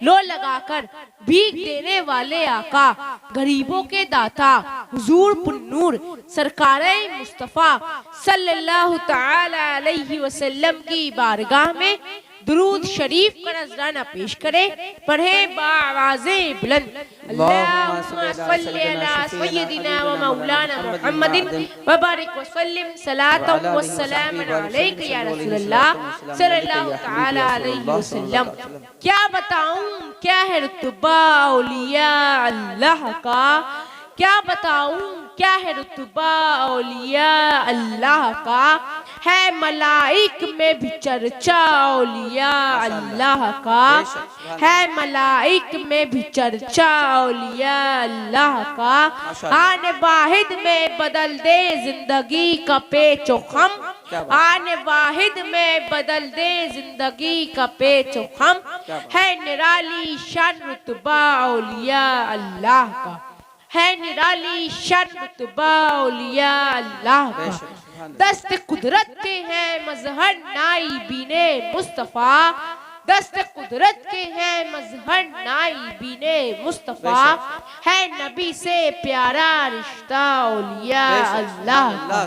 लो लगाकर भीख देने वाले आका, गरीबों के दाता हुजूर पुन्नूर सरकारे मुस्तफ़ा सल्लल्लाहु तआला अलैहि वसल्लम की बारगाह में दुरूद शरीफ का नजराना पेश करें। पढ़े बावाज़े बुलंद, अल्लाहुम्मा सल्ली अला सय्यिदिना व मौलाना मुहम्मदिन व बारिक व सल्लिम सलातन व सलामन अलैका या रसूलल्लाह सल्लल्लाहु तआला अलैहि वसल्लम। क्या बताऊं क्या है रुतबा औलिया अल्लाह का, क्या बताऊं क्या है रुतबा औलिया अल्लाह का, है मलाइक में भी चर्चा औलिया अल्लाह का, है मलाइक में भी चर्चा औलिया अल्लाह का। आने वाहिद में बदल दे जिंदगी का पेचो खम, आने वाहिद में बदल दे जिंदगी का पेचो खम, है निराली शान रुतबा औलिया अल्लाह का, है निराली शान रुतबा औलिया अल्लाह का। दस्त कुदरत के हैं मजहर नाइबीने मुस्तफ़ा, दस्त कुदरत के हैं मजहर नाइबीने मुस्तफ़ा, है नबी से प्यारा रिश्ता औलिया अल्लाह का,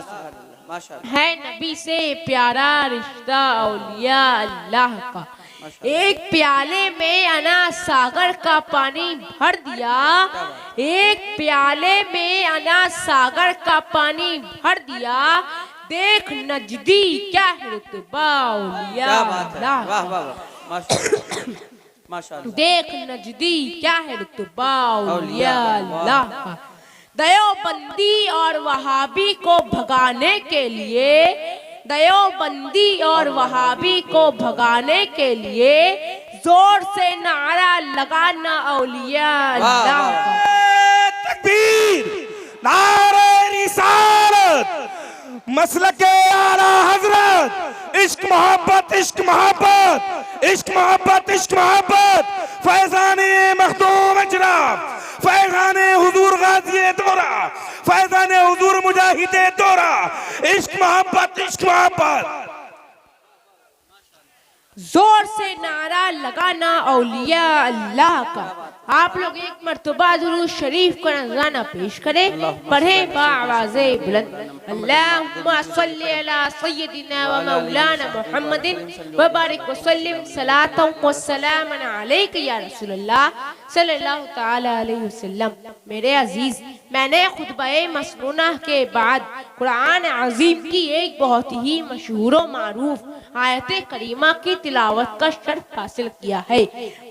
है नबी से प्यारा रिश्ता औलिया अल्लाह का। एक प्याले में अना सागर का पानी भर दिया, एक प्याले में अना सागर का पानी भर दिया, देख नजदी क्या है रुतबा औलिया अल्लाह, देख नजदी क्या है रुतबा औलिया अल्लाह का। देवबंदी और वहाबी को भगाने के लिए, देवबंदी और वहाबी को भगाने के लिए जोर से नारा लगाना औलिया अल्लाह का। तकबीर, नारे रिसालत, मसलके आला हजरत, इश्क मोहब्बत इश्क मोहब्बत, इश्क मोहब्बत इश्क मोहब्बत, फैजाने मखदूम अजराब, फैजाने हुजूर गाज़ी दौरा, फैजाने हुजूर मुजाहिदे दौरा, इश्क मोहब्बत इश्क मोहब्बत। जोर से नारा लगाना औलिया अल्लाह का। आप लोग एक मर्तबा दुरूद शरीफ का नजराना पेश करें। पढ़े बावाज़े बुलंद, अल्लाहुम्मा सल्ली अला सय्यिदिना व मौलाना मुहम्मदिन व बारिक व सल्लिम सलातन व सलामन अलैका या रसूलल्लाह सल्लल्लाहु तआला अलैहि वसल्लम। मेरे अजीज, मैंने खुतबे मसनूना के बाद कुरान अजीम की एक बहुत ही मशहूर व मारूफ आयत करीमा की तिलावत का शर्फ हासिल किया है।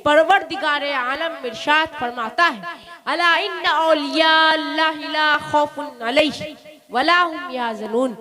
परवरदिगारे आलम इरशाद फरमाता है, अला इन्ना औलिया अल्लाहि ला खौफुन अलैहिम वला हुम यहज़नून।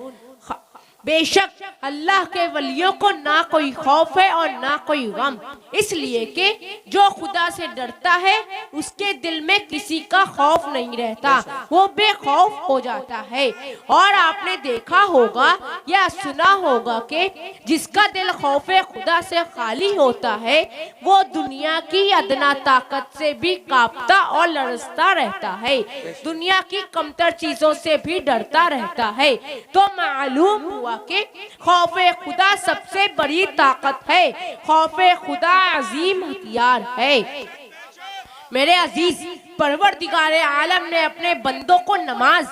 बेशक अल्लाह के वलियों को ना कोई खौफ है और ना कोई गम, इसलिए कि जो खुदा से डरता है उसके दिल में किसी का खौफ नहीं रहता, वो बेखौफ हो जाता है। और आपने देखा होगा या सुना होगा कि जिसका दिल खौफे खुदा से खाली होता है वो दुनिया की अदना ताकत से भी कांपता और लरजता रहता है, दुनिया की कमतर चीजों से भी डरता रहता है। तो मालूम हुआ कि खौफे खुदा सबसे बड़ी ताकत है, खौफे खुदा अजीम हथियार है। मेरे अजीज, परवरदिगारे आलम ने अपने बंदों को नमाज,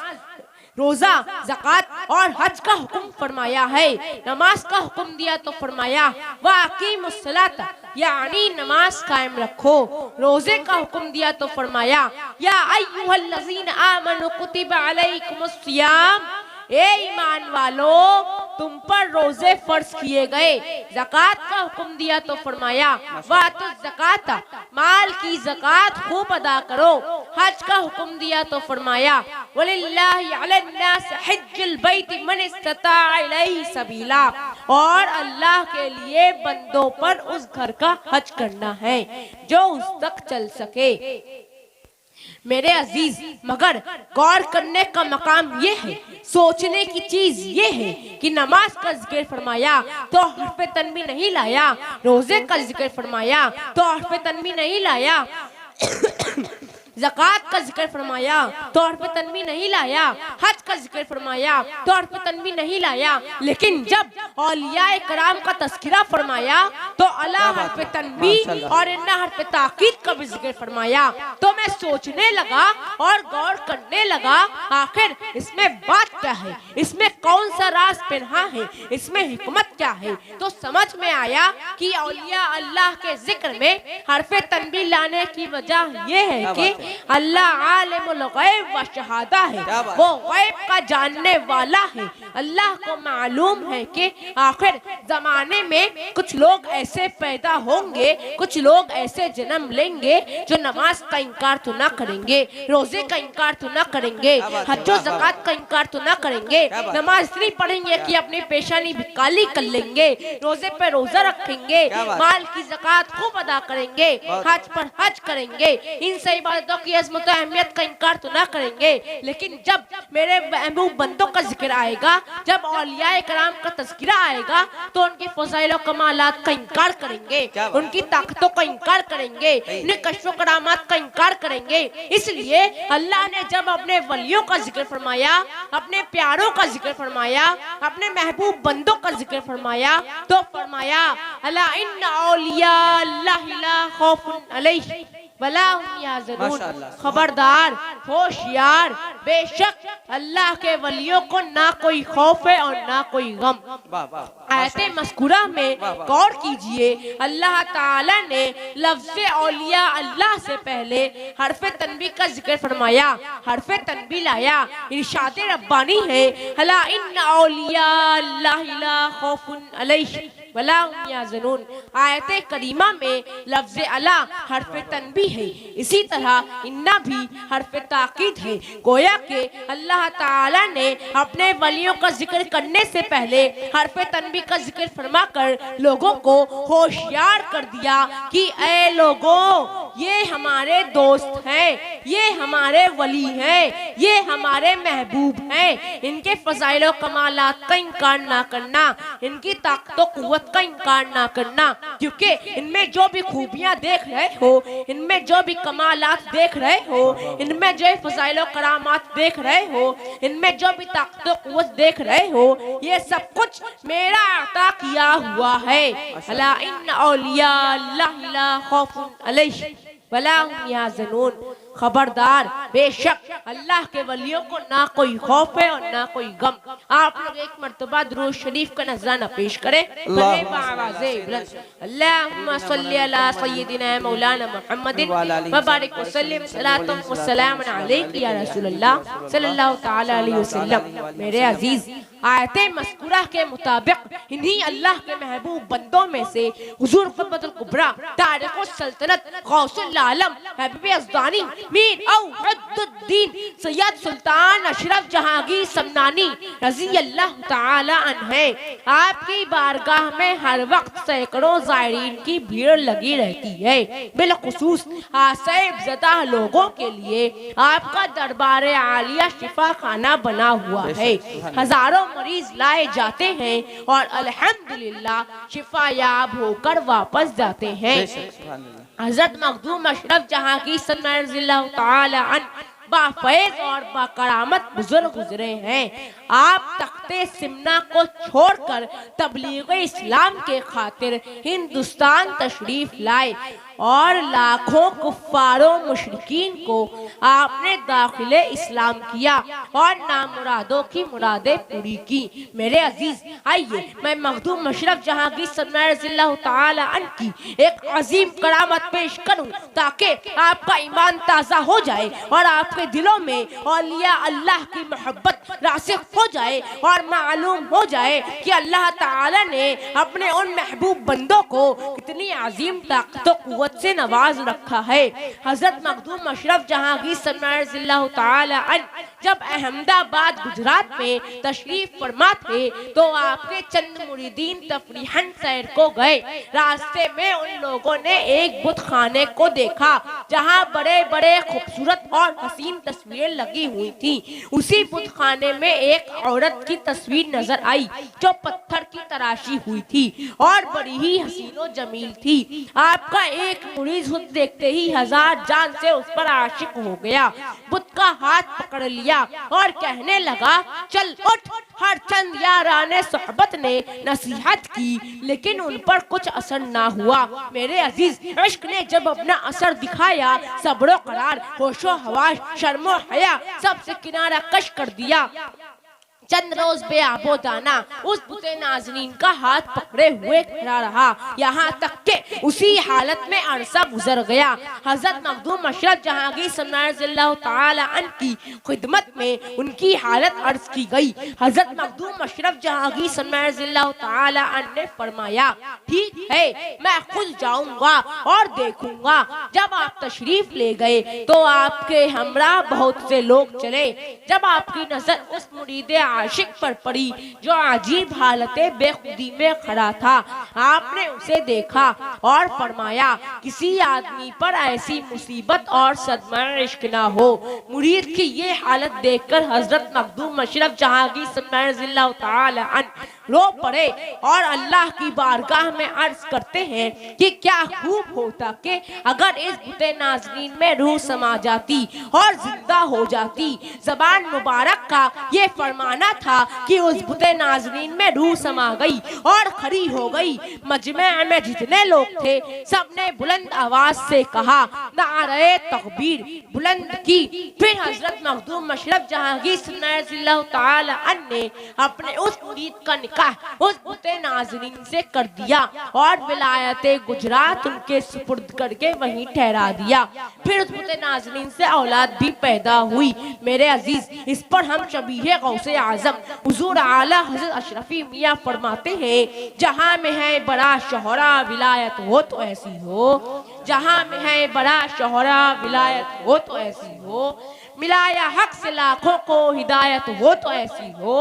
रोजा, ज़कात और हज का हुक्म फरमाया है। नमाज का हुक्म दिया तो फरमाया वाक़ीमुस्सलात, यानी नमाज कायम रखो। रोजे का हुक्म दिया तो फरमाया या अय्युहल्लज़ीना आमनु कुतिबा अलैकुमुस्सियाम, ए ईमान वालो तुम पर रोजे फर्ज किए गए। ज़कात का हुक्म दिया तो फरमाया वातु ज़कात, माल की ज़कात खूब अदा करो। हज का हुक्म दिया तो फरमाया वलिल्लाहि अलन्नास हज्जुल बैत मन इस्तता इलैहि सबीला, और अल्लाह के लिए बंदों पर उस घर का हज करना है जो उस तक चल सके। मेरे अजीज, मगर गौर करने का मकाम ये है, सोचने की चीज ये है कि नमाज का जिक्र फरमाया तो हर्फ तन्वी नहीं लाया, रोजे का जिक्र फरमाया तो हर्फ तन्वी नहीं लाया, ज़कात का जिक्र फरमाया तो हर्फ तन्वी नहीं लाया, हज का जिक्र फरमाया तो हर्फ तन्वी नहीं लाया। लेकिन जब औलिया कराम का तस्किरा फरमाया तो अला हर्फ तनबीह और इन्ना हर्फ ताकीद का भी जिक्र फरमाया। तो मैं सोचने लगा और गौर करने लगा, आखिर इसमें बात क्या है, इसमें कौन सा राज पिन्हा है, इसमें हिकमत क्या है। तो समझ में आया कि औलिया अल्लाह के जिक्र में हर्फ तनबीह लाने की वजह यह है कि अल्लाह आलिमुल गैब व शहादा है, वो गैब का जानने वाला है। अल्लाह को मालूम है कि आखिर जमाने में कुछ लोग ऐसे पैदा होंगे, कुछ लोग ऐसे जन्म लेंगे जो नमाज का इनकार तो ना करेंगे, रोजे का इनकार तो ना करेंगे, हज्जो ज़कात का इनकार तो ना करेंगे, नमाज इसलिए पढ़ेंगे कि अपनी पेशानी भी काली कर लेंगे, रोजे पे रोजा रखेंगे, माल की ज़कात खूब अदा करेंगे, हज पर हज करेंगे, इन सही इबादतों की अज़मत अहमियत का इनकार तो ना करेंगे। लेकिन जब मेरे महबूब बंदों का जिक्र आएगा, जब औलिया कराम का तज़किरा आएगा, तो उनकी फ़ज़ाइल और कमालात का इनकार करेंगे, उनकी ताकतों का इनकार करेंगे, उनके कश्फ और करामात का इनकार करेंगे। इसलिए अल्लाह ने जब अपने वलियों का जिक्र फरमाया, अपने प्यारों का जिक्र फरमाया, अपने महबूब बंदों का जिक्र फरमाया, तो फरमाया अला इन्ना औलिया अल्लाहि ला खौफुन अलैहिम वला हुम यहज़नून, खबरदार, होशियार, बेशक अल्लाह के वलियों को ना कोई खौफ है और ना कोई गम। आयते मज़कूरा में गौर कीजिए, अल्लाह ताला ने लफ्ज़ औलिया अल्लाह से पहले हर्फ तनबीह का जिक्र फरमाया, हर्फ तनबीह लाया। इरशाद रब्बानी है अला इन्ना औलिया अल्लाहि ला खौफुन अलैहिम वला हुम यहज़नून। आयते करीमा में लफ्ज़ अला हर्फ तनबीह है, इसी तरह इन्ना भी हर्फ ताकीद है। गोया के अल्लाह ताला ने अपने वलियों का जिक्र करने से पहले हर्फ तनबीह का जिक्र फरमाकर लोगों को होशियार कर दिया कि ऐ लोगों, ये हमारे दोस्त हैं, ये हमारे वली हैं, ये हमारे महबूब हैं। इनके फ़ज़ाइल और कमालात का इनकार ना करना, इनकी ताकत और कुव्वत का इनकार ना करना, क्योंकि इनमें जो भी खूबियां देख रहे हो, इनमें जो भी कमालात देख रहे हो, इनमें जो फ़ज़ाइल और करामात देख रहे हो, इनमें जो भी ताकत और कुव्वत देख रहे हो, ये सब कुछ मेरा अता किया हुआ है। अला इन्ना औलिया अल्लाहि ला खौफुन अलैहिम वला हुम यहज़नून, खबरदार, बेशक अल्लाह के वलियों को ना कोई खौफ है और ना कोई गम। आप लोग एक मर्तबा दुरूद शरीफ का नजराना पेश करें, अल्लाहुम्मा सल्ली अला सय्यिदिना मौलाना मुहम्मदिन व बारिक व सल्लिम सलातन व सलामन अलैका या रसूलल्लाह सल्लल्लाहु तआला अलैहि वसल्लम। मेरे अजीज, आयते मज़कूरा के मुताबिक इन्हीं अल्लाह के महबूब बंदों में से हुजूर क़ुतबुल कुबरा तारिक़ुस सल्तनत गौसुल आलम हबीब अज़दानी मीर औहदुद्दीन सैयद सुल्तान अशरफ जहांगीर समनानी रज़ी अल्लाह ताला अन्हे, आपकी बारगाह में हर वक्त सैकड़ों ज़ायरीन की भीड़ लगी रहती है। बिलखुसूस आसैब ज़दा लोगों के लिए आपका दरबार आलिया शिफा खाना बना हुआ है। हजारों मरीज लाए जाते हैं और अल्हम्दुलिल्लाह शिफायाब होकर वापस जाते हैं। हज़रत मखदूम अशरफ जहांगीर रज़ियल्लाहु ताला अन्हु बाफैज़ और बाकरामत बुजुर्ग गुजरे हैं। आप तख्ते सिमना को छोड़कर तबलीग इस्लाम के खातिर हिंदुस्तान तशरीफ लाए और लाखों कुफ्फारों मुशरिकीन को आपने दाखिले इस्लाम किया और नामुरादों की मुरादें पूरी की। मेरे अजीज, आइए मैं मखदूम अशरफ जहांगीर रज़ियल्लाहु ताला अन्हु की एक अजीम करामत पेश करूं ताकि आपका ईमान ताज़ा हो जाए और आपके दिलों में औलिया अल्लाह की मोहब्बत रासिख हो जाए और मालूम हो जाए कि अल्लाह ताला ने अपने उन महबूब बंदों को कितनी अजीम ताकत से नवाज रखा है। हजरत मखदूम अशरफ जहांगीर रज़ियल्लाहु ताला अन्हु जब अहमदाबाद गुजरात में तशरीफ फरमा थे तो आपके चंद मुरीदीन तफरीहन सैर को गए। रास्ते में उन लोगों ने एक बुत खाने को देखा जहां बड़े बड़े खूबसूरत और हसीन तस्वीरें लगी हुई थी। उसी बुत खाने में एक औरत की तस्वीर नजर आई जो पत्थर की तराशी हुई थी और बड़ी ही हसीनो जमील थी। आपका एक मुरीद खुद देखते ही हजार जान से उस पर आशिक हो गया। बुत का हाथ पकड़ लिया और कहने लगा, चल उठ, हर चंद याराने सोहबत ने नसीहत की, लेकिन उन पर कुछ असर ना हुआ। मेरे अजीज, इश्क ने जब अपना असर दिखाया, सब्र करार, होशो हवास, शर्मो हया सबसे किनारा कश कर दिया। चंद रोज बेआबो दाना उस बुते नाज़नीन का हाथ पकड़े हुए खड़ा रहा, यहाँ तक के उसी हालत में अरसा गुजर गया। हजरत मखदूम अशरफ जहांगीर सल्लल्लाहु तआला अन्हु की खिदमत में उनकी हालत अर्ज की गई। हजरत मखदूम अशरफ जहांगीर सल्लल्लाहु तआला अन्हु ने फरमाया, ठीक है, मैं खुद जाऊंगा और देखूंगा। जब आप तशरीफ ले गए तो आपके हमरा बहुत से लोग चले। जब आपकी नजर उस मुरीद आशिक पर पड़ी जो अजीब हालत बेखुदी में खड़ा था, आपने उसे देखा और फरमाया, किसी आदमी पर ऐसी मुसीबत और सदमा इश्क ना हो। मुरीद की ये हालत देखकर हजरत मखदूम अशरफ जहांगीर सल्लल्लाहु तआला अन्हु रो पड़े और अल्लाह की बारगाह में अर्ज करते हैं कि क्या खूब होता कि अगर इस बुते नाज़नीन में रूह समा जाती और जिंदा हो जाती। ज़बान मुबारक का ये फरमाना था कि उस बुते नाज़नीन में रूह समा गई और खड़ी हो गई। मजमे में जितने लोग थे सबने बुलंद आवाज से कहा, नारे तकबीर बुलंद की। फिर हजरत मखदूम अशरफ जहांगीर सल्लल्लाहु तआला अन्हु ने अपने उस मुरीद का निकाह उस बुते नाज़रीन से कर दिया और विलायते गुजरात उनके सुपुर्द करके वहीं ठहरा दिया। फिर उस बुते नाज़रीन से औलाद भी पैदा हुई। मेरे अजीज, इस पर हम शबीह गौसे आजम हुजूर आला हज़रत अशरफी मियाँ फरमाते हैं, जहाँ में है बड़ा शोहरा विलायत हो तो ऐसी हो, जहाँ में है बड़ा शोहरा विलायत हो तो ऐसी हो। मिलाया हक से लाखों को हिदायत हो तो ऐसी हो,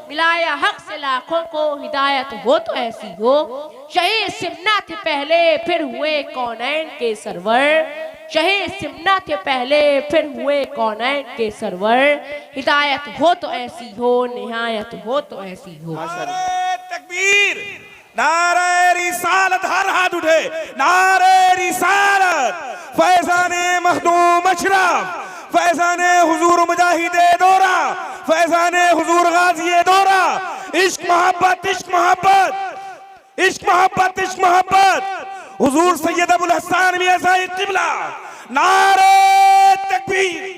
मिलाया हक से लाखों को हिदायत हो तो ऐसी हो। शहीद सिमना थे पहले फिर हुए कौनैन के सरवर, शहीद सिमना थे पहले फिर हुए कौनैन के सरवर। हिदायत हो तो ऐसी हो, निहायत हो तो ऐसी हो। तकबीर, नारे रिसालत, हर हाथ उठे, नारे रिसालत। फैज़ाने मखदूम अशरफ, फैज़ाने हुजूर मुजाहिदे दौरा, फैज़ाने हुजूर गाज़िए दौरा। इश्क मोहब्बत, इश्क मोहब्बत, इश्क मोहब्बत, इश्क मोहब्बत। हुजूर सैयद अबुल हसन मियां साहिब किबला, नारे तकबीर।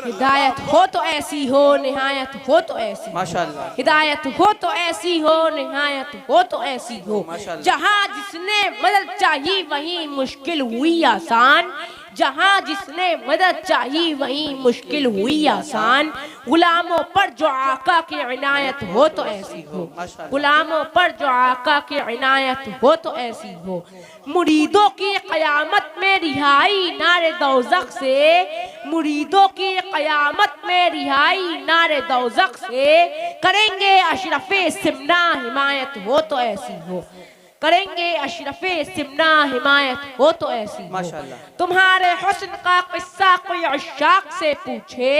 हिदायत हो तो ऐसी हो, निहायत हो तो ऐसी, माशाअल्लाह। हिदायत हो तो ऐसी हो, निहायत हो तो ऐसी हो। जहाँ जिसने मदद चाहिए वहीं मुश्किल हुई आसान, जहाँ जिसने मदद चाहिए वहीं मुश्किल हुई आसान। गुलामों पर जो आका की इनायत हो तो ऐसी हो, गुलामों पर जो आका की इनायत हो तो ऐसी हो। मुरीदों की क़यामत में रिहाई नारे दौज़ख से, मुरीदों की क़यामत में रिहाई नारे दौज़ख से। करेंगे अशरफे सिमना हिमायत हो तो ऐसी हो, करेंगे अशरफे सिमना हिमायत हो तो ऐसी हो। तुम्हारे हुस्न का किस्सा कोई अशाक से पूछे,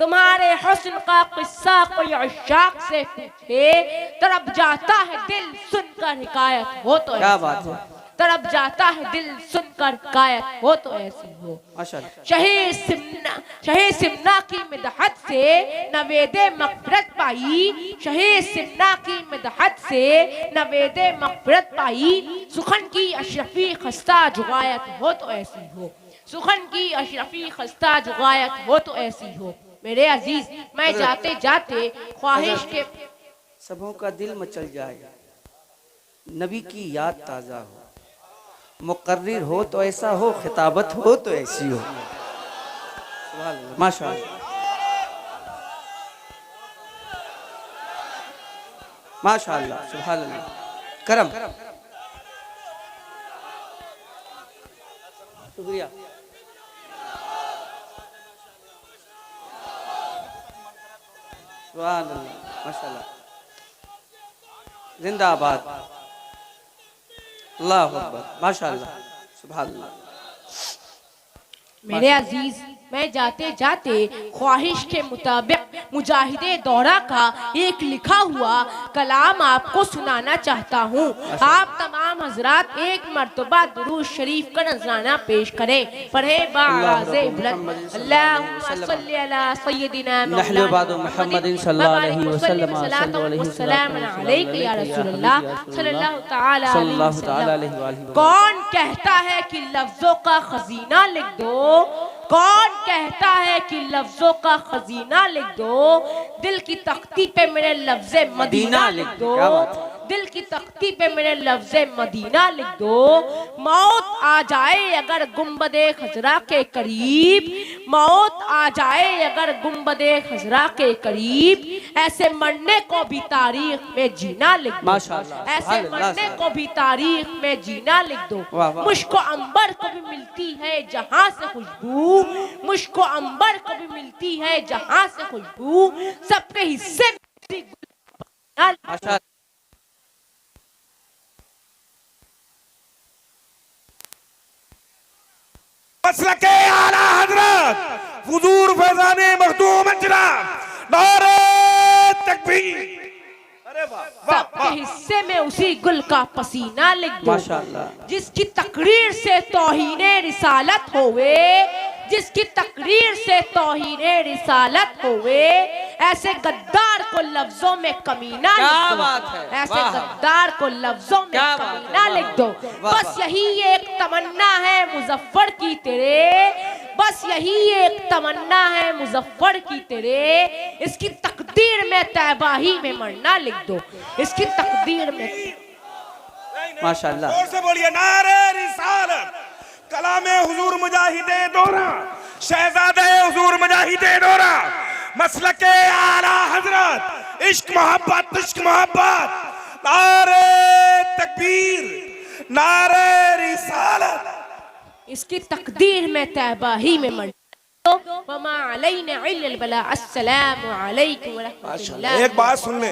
तुम्हारे हुस्न का किस्सा कोई अशाक से पूछे। तरफ जाता है दिल सुनकर हिकायत हो तो क्या ऐसी बात हो, है। तरफ जाता है दिल सुनकर कायत हो तो ऐसी हो। शहीद सिमना की मिदहत से नवेदे मग़फ़िरत पाई, शहीद सिमना की मिदहत से नवेदे मग़फ़िरत पाई। सुखन की अशरफी खस्ता जुगायत हो तो ऐसी हो, सुखन की अशरफी खस्ता जुगायत हो तो ऐसी हो। मेरे अजीज, मैं जाते जाते ख्वाहिश के सबों का दिल मचल जाए, नबी की याद ताज़ा हो, मुकर्रिर हो तो ऐसा हो, खिताबत हो तो ऐसी हो। माशाअल्लाह, माशाअल्लाह, सुभान अल्लाह, करम, शुक्रिया। सुभान अल्लाह, माशाअल्लाह, जिंदाबाद, अल्लाहु अकबर, माशाअल्लाह, सुभान अल्लाह। मेरे अजीज, मैं जाते जाते ख्वाहिश के मुताबिक मुजाहिदे दौरा का एक लिखा हुआ कलाम आपको सुनाना चाहता हूँ। आप तमाम हजरात एक मर्तबा दुरूद शरीफ का नजराना पेश करें। पढ़े बाज़े बुलंद अल्लाहुम्मा सल्ली अला सय्यदिना मुहम्मदिन सल्लल्लाहु अलैहि वसल्लम अलैका या रसूलल्लाह सल्लल्लाहु तआला अलैहि वसल्लम। कौन कहता है कि लफ्जों का खजीना लिख दो, कौन कहता है कि लफ्जों का खजीना लिख दो, दिल की तख्ती पे मेरे लफ्ज़े मदीना लिख दो, दिल की तख्ती पे मेरे लफ्ज़े मदीना लिख दो। मौत आ जाए अगर गुंबदे खजरा के करीब, मौत आ जाए अगर गुंबदे खजरा के करीब, ऐसे मरने को भी तारीख में जीना लिख दो, ऐसे मरने को भी तारीख में जीना लिख दो। मुझको अंबर को भी मिलती है जहाँ से खुशबू, मुझको अंबर को भी मिलती है जहाँ से खुशबू, सबके हिस्से मसलके आला हजरत हुजूर फैजाने मखदूम अजराम, नारे तकबीर। अरे वाह, सबके हिस्से में उसी गुल का पसीना लिख दो, जिसकी तकरीर से तौहीने रिसालत होवे, जिसकी तकरीर से तौहीने रिसालत होवे, ऐसे गद्दार को लफ्जों में कमीना लिख दो, ऐसे गद्दार को लफ्जों में कमीना लिख दो। बस यही एक तमन्ना है मुजफ्फर की तेरे, बस यही एक तमन्ना है मुजफ्फर की तेरे, इसकी तकदीर में तैबाही में मरना लिख दो, इसकी तकदीर में। माशाअल्लाह, जोर से बोलिए नारे रिसालत, कलामे हुजूर मुजाहिदे दौरा, शहजादे हुजूर मुजाहिदे दौरा, मसलके आला हजरत, इश्क मोहब्बत, इश्क मोहब्बत, नारे तकबीर, नारे रिसालत, इसकी तकदीर में तैबाही में मरना। वमा अलैना इल्लल बलाग। अस्सलामु अलैकुम व रहमतुल्लाह। एक बात सुन ले,